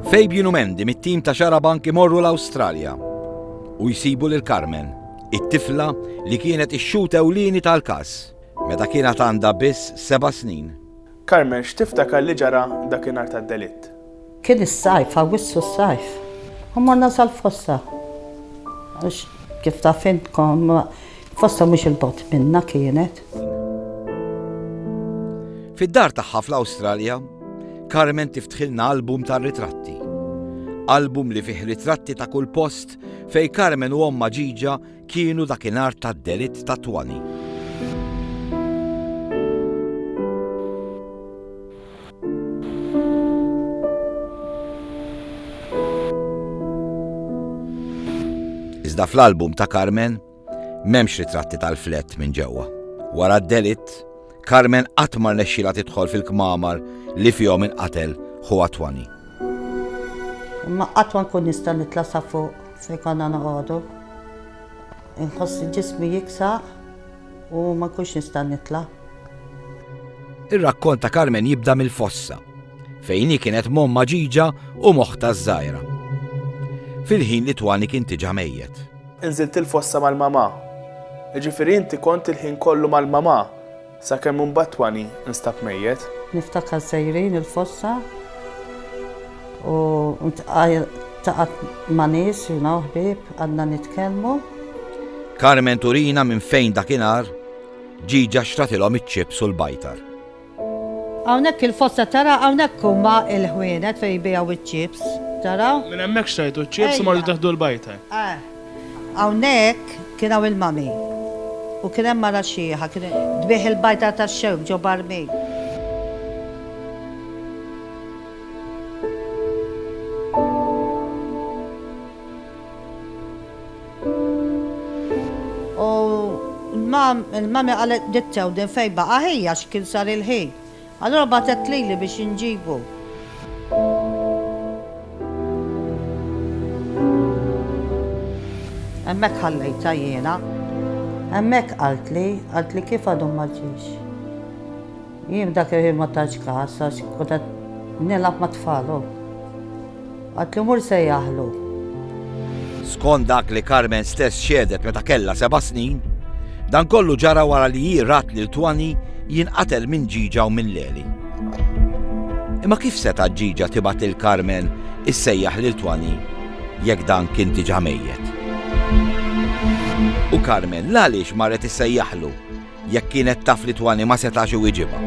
Fabian u Mendy mit-tim ta' Xarabank imorru l-Awstralja u jsibu lil Carmen, it-tifla li kienet ix-xut ewlieni tal-każ meta kienet għandha biss 7 snin. Carmen, x'tiftakar li ġara dakinhar tad-delitt? Kien is-sajf, għawissu s-sajf. U morna sal-fossa. Kif ta' fintkom, fossa mhux il-bot minna kienet. Fid-dar tagħha fl-Awstralja, Carmen tiftħilna album tar-ritratti. Album li fih ritratti ta' kull post fej Carmen u omma Ġiġa kienu dakinhar tad-delitt ta' Twani. Iżda fl-album ta' Carmen m'hemmx ritratti tal-flett minn ġewwa. Wara d-delitt, Carmen qatt ma rnexxielha tidħol fil-kmamar li fihom inqatel ħuha Twani. Ma qatt ma nkun nista' nitla' sa fuq fejn konna noqogħdu. Inħoss ġismi jiksaħ u ma nkunx nista' nitla'. Ir-rakkont ta' Carmen jibda mill-fossa fejn hi kienet momma Ġiġa u moħħta żgħira. Fil-ħin li Twani kien diġà mejjed. Inżilt il-fossa mal-mama. Jiġifieri inti kont il-ħin kollu mal-mama sakemm imbagħad Twani instab mejjed. Niftakar sejrin il-fossa u taqgħod ma' nies ħbieb għandna nitkellmu. Carmen turina minn fejn dakinhar Ġiġa xtratilhom iċ-ċips u l-bajtar. Hawnhekk il-fossa tara hawnhekk huma l-ħwienet fejn jbigħu iċ-ċips. Taraw? Minn hemmhekk xtrajtu ċ-ċips u mardu taħdu l-bajtar. Hawnhekk kien hawn il-mami. U kien hemm mara xieħa, kien dbieħ il-bajtar tax-xewk ġo barmej. Il-mami qalet dittew din fejn baqa' ħejja x'kien sar il-ħin. Allura bagħtet lili biex inġibu. Hemmhekk ħallejta jiena. Hemmhekk qalt li kif għadhom ma ġiex. Jien dak il-ħin ma tax każ għax kont qed nilgħab ma' tfalu. Qalt li mur se jaħlu. Skont dak li Carmen stess xedet meta kellha 7 snin, dan kollu ġara wara li jirat lil Twani jinqatel minn Ġiġa u minn Leli. Imma kif seta' Ġiġa tibgħat lil Carmen issejjaħ lil Twani jekk dan kien diġà mejjed? U Carmen għaliex marret issejjaħlu jekk kienet taf li Twani ma setax iwieġibha.